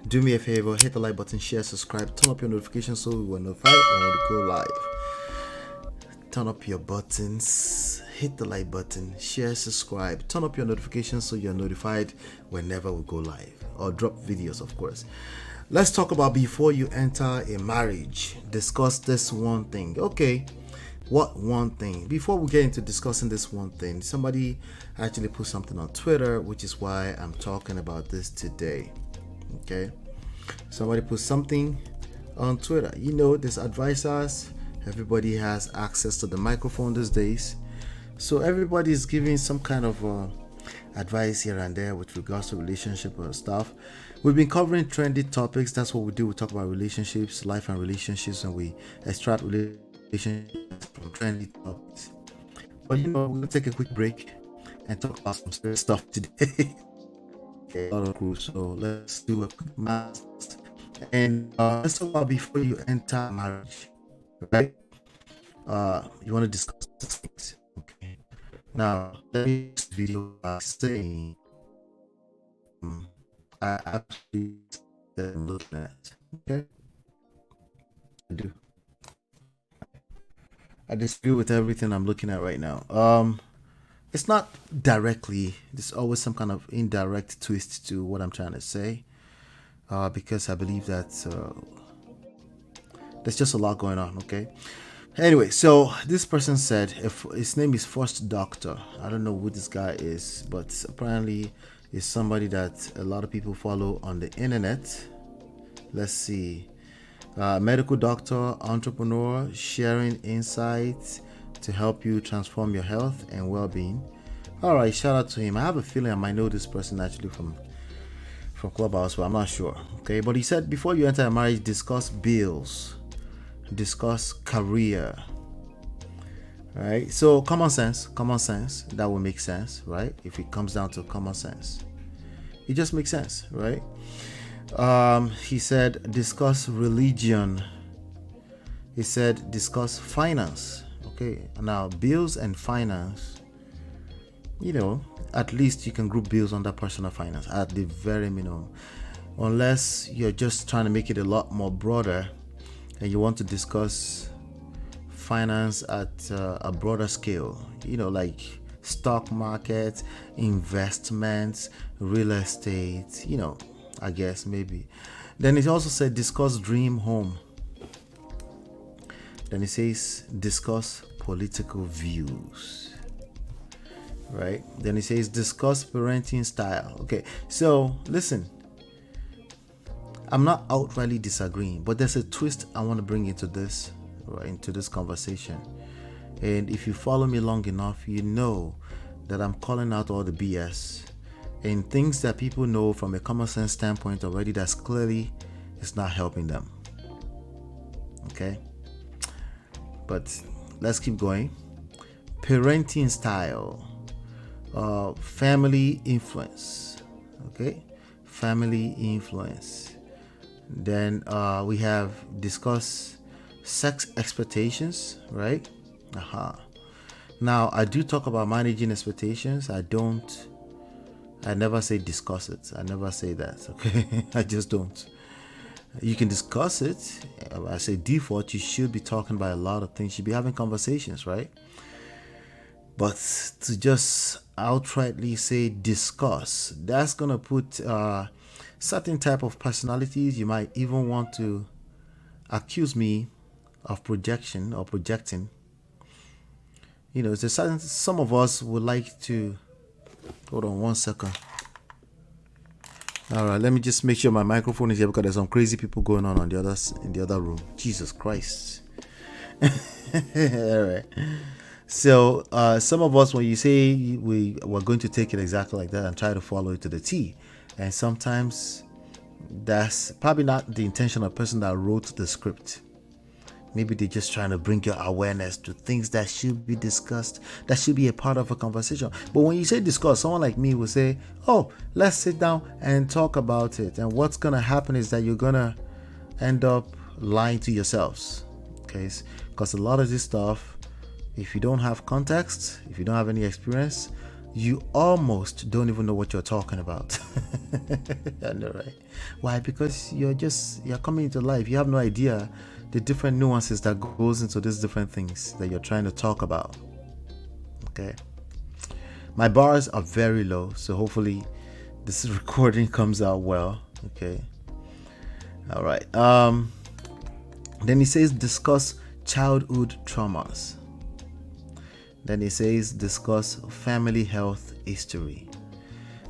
Do me a favor, hit the like button, share, subscribe, turn up your notifications so we will notify when we go live. Turn up your buttons, hit the like button, share, subscribe, turn up your notifications so you're notified whenever we go live or drop videos, of course. Let's talk about before you enter a marriage. Discuss this one thing. Okay, what one thing? Before we get into discussing this one thing, somebody actually put something on Twitter, which is why I'm talking about this today. Okay, somebody put something on Twitter. You know, there's advisors. Everybody has access to the microphone these days, so everybody is giving some kind of advice here and there with regards to relationship or stuff. We've been covering trendy topics. That's what we do. We talk about relationships, life and relationships, and we extract relationships from trendy topics. But you know, we're gonna take a quick break and talk about some serious stuff today. Okay, a lot of crew. So let's do a quick math and let's talk about before you enter marriage, right? You want to discuss these things. Okay. Now, let me this video by saying I actually am looking at. Okay. I do. I disagree with everything I'm looking at right now. It's not directly, there's always some kind of indirect twist to what I'm trying to say. Because I believe that there's just a lot going on, okay? Anyway, so this person said, if his name is First Doctor. I don't know who this guy is, but apparently is somebody that a lot of people follow on the internet. Let's see. Medical doctor, entrepreneur, sharing insights to help you transform your health and well-being. All right, shout out to him. I have a feeling I might know this person actually from Clubhouse, but I'm not sure. Okay, but he said before you enter a marriage, discuss bills, discuss career. Right? So common sense, that will make sense, right? If it comes down to common sense, it just makes sense, right? He said discuss religion. He said discuss finance. Okay, now bills and finance, you know, at least you can group bills under personal finance at the very minimum, unless you're just trying to make it a lot more broader and you want to discuss finance at a broader scale, you know, like stock market, investments, real estate, you know, I guess maybe. Then it also said discuss dream home. Then it says discuss political views, right? Then it says discuss parenting style. Okay, so listen, I'm not outrightly disagreeing, but there's a twist I want to bring into this, right, into this conversation. And if you follow me long enough, you know that I'm calling out all the BS and things that people know from a common sense standpoint already that's clearly it's not helping them. Okay, but let's keep going. Parenting style, family influence. Okay, family influence. Then we have discuss sex expectations, right? Now I do talk about managing expectations. I never say discuss it. I never say that. Okay, I just don't. You can discuss it. I say default, you should be talking about a lot of things. You should be having conversations, right? But to just outrightly say discuss, that's gonna put certain type of personalities. You might even want to accuse me of projection or projecting. You know, there's some of us would like to. Hold on one second. All right, let me just make sure my microphone is here because there's some crazy people going on in the other room. Jesus Christ. All right. So some of us, when you say we're going to take it exactly like that and try to follow it to the T, and sometimes that's probably not the intention of the person that wrote the script. Maybe they're just trying to bring your awareness to things that should be discussed, that should be a part of a conversation. But when you say discuss, someone like me will say, oh, let's sit down and talk about it. And what's going to happen is that you're going to end up lying to yourselves. Okay? Because a lot of this stuff, if you don't have context, if you don't have any experience, you almost don't even know what you're talking about. I know, right? Why? Because you're coming into life. You have no idea the different nuances that goes into these different things that you're trying to talk about. Okay. My bars are very low, so hopefully this recording comes out well. Okay. All right. Then he says discuss childhood traumas. Then he says discuss family health history.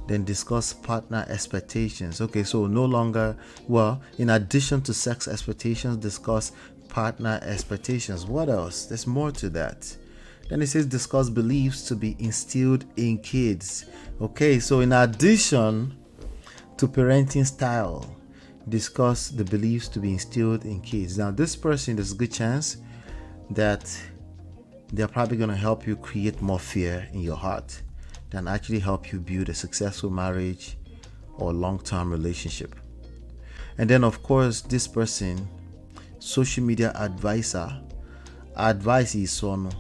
Then discuss partner expectations. Okay, so no longer, well, in addition to sex expectations, discuss partner expectations. What else? There's more to that. Then it says discuss beliefs to be instilled in kids. Okay, so in addition to parenting style, discuss the beliefs to be instilled in kids. Now, this person, there's a good chance that they're probably going to help you create more fear in your heart than actually help you build a successful marriage or long-term relationship. And then, of course, this person, social media advisor, advice is on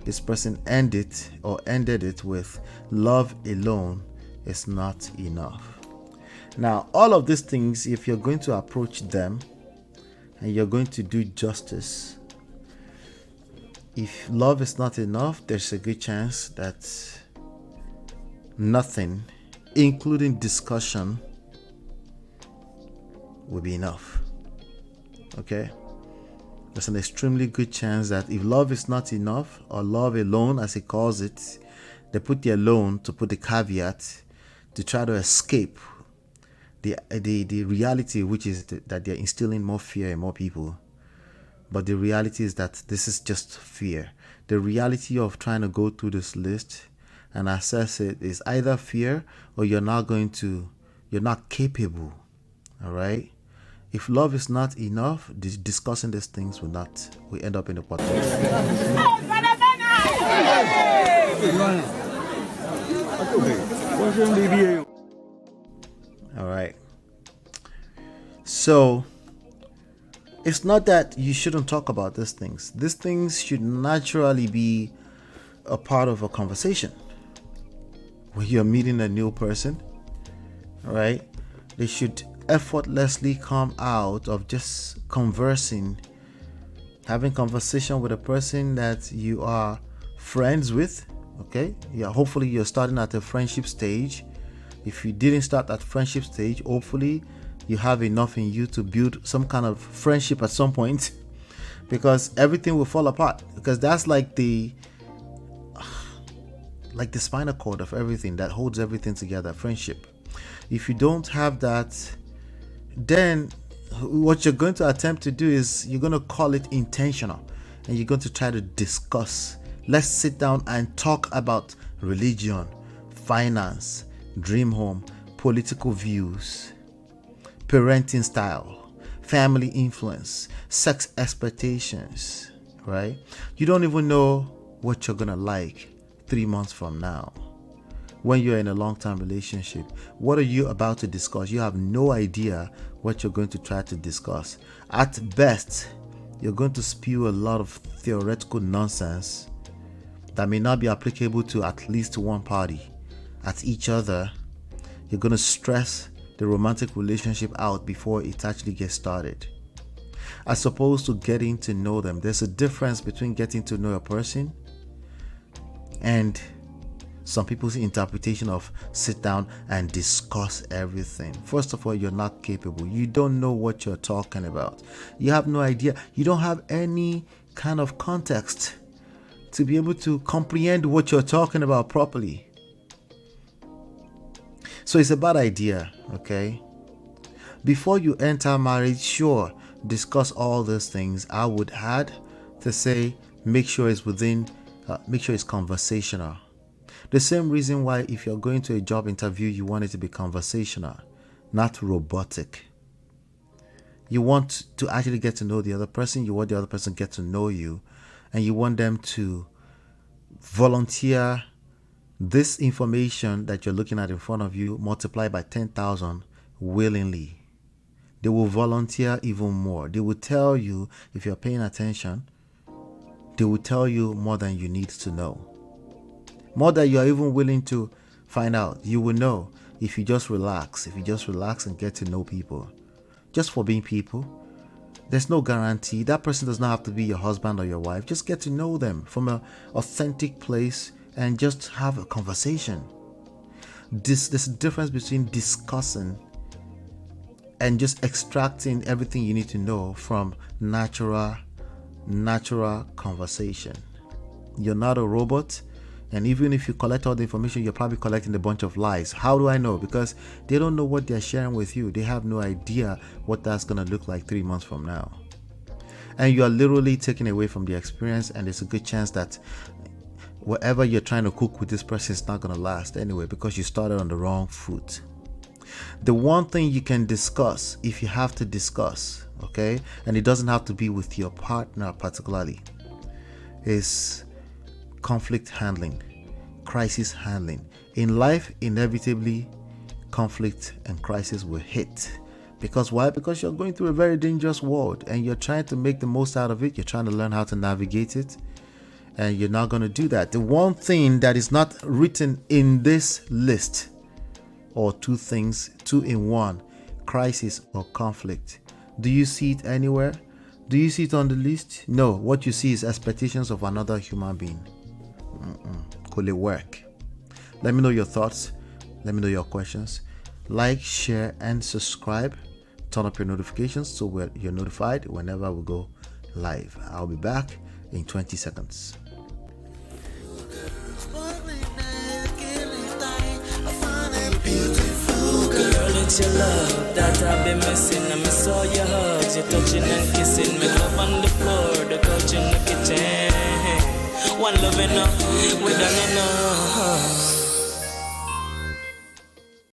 this person ended it with love alone is not enough. Now, all of these things, if you're going to approach them and you're going to do justice, if love is not enough, there's a good chance that nothing, including discussion, will be enough. Okay? There's an extremely good chance that if love is not enough, or love alone, as he calls it, they put the alone to put the caveat to try to escape the reality, which is that they're instilling more fear in more people. But the reality is that this is just fear. The reality of trying to go through this list and assess it is either fear or you're not capable. All right? If love is not enough, discussing these things will end up in a pot. All right. So, it's not that you shouldn't talk about these things. These things should naturally be a part of a conversation. When you're meeting a new person, right? They should effortlessly come out of just conversing, having conversation with a person that you are friends with. Okay? Yeah, hopefully you're starting at a friendship stage. If you didn't start at friendship stage, hopefully you have enough in you to build some kind of friendship at some point, because everything will fall apart, because that's like the spinal cord of everything that holds everything together, friendship. If you don't have that, then what you're going to attempt to do is you're going to call it intentional, and you're going to try to discuss. Let's sit down and talk about religion, finance, dream home, political views, parenting style, family influence, sex expectations, right? You don't even know what you're gonna like 3 months from now. When you're in a long-term relationship, what are you about to discuss? You have no idea what you're going to try to discuss. At best, you're going to spew a lot of theoretical nonsense that may not be applicable to at least one party. At each other, you're going to stress the romantic relationship out before it actually gets started, as opposed to getting to know them. There's a difference between getting to know a person and some people's interpretation of sit down and discuss everything. First of all, you're not capable. You don't know what you're talking about. You have no idea. You don't have any kind of context to be able to comprehend what you're talking about properly. So it's a bad idea, okay? Before you enter marriage, sure, discuss all those things. I would add to say, make sure it's conversational. The same reason why if you're going to a job interview, you want it to be conversational, not robotic. You want to actually get to know the other person. You want the other person to get to know you, and you want them to volunteer this information that you're looking at in front of you, multiply by 10,000 willingly. They will volunteer even more. They will tell you, if you're paying attention, they will tell you more than you need to know. more than you are even willing to find out. You will know if you just relax, and get to know people. Just for being people, there's no guarantee. That person does not have to be your husband or your wife. Just get to know them from an authentic place and just have a conversation. There's a difference between discussing and just extracting everything you need to know from natural conversation. You're not a robot, and even if you collect all the information, you're probably collecting a bunch of lies. How do I know? Because they don't know what they're sharing with you. They have no idea what that's going to look like 3 months from now. And you are literally taking away from the experience, and there's a good chance that whatever you're trying to cook with this person is not going to last anyway, because you started on the wrong foot. The one thing you can discuss, if you have to discuss, okay, and it doesn't have to be with your partner particularly, is conflict handling, crisis handling. In life, inevitably, conflict and crisis will hit. Because why? Because you're going through a very dangerous world and you're trying to make the most out of it. You're trying to learn how to navigate it, and you're not going to do that. The one thing that is not written in this list, or two things, two in one, crisis or conflict. Do you see it anywhere? Do you see it on the list? No. What you see is expectations of another human being. Could it work? Let me know your thoughts. Let me know your questions. Like, share, and subscribe. Turn up your notifications so you're notified whenever we go live. I'll be back in 20 seconds. It's your love that I've been missing. I miss all your hugs, your touching and kissing. Me love on the floor, the couch in the kitchen. One love enough, we done enough.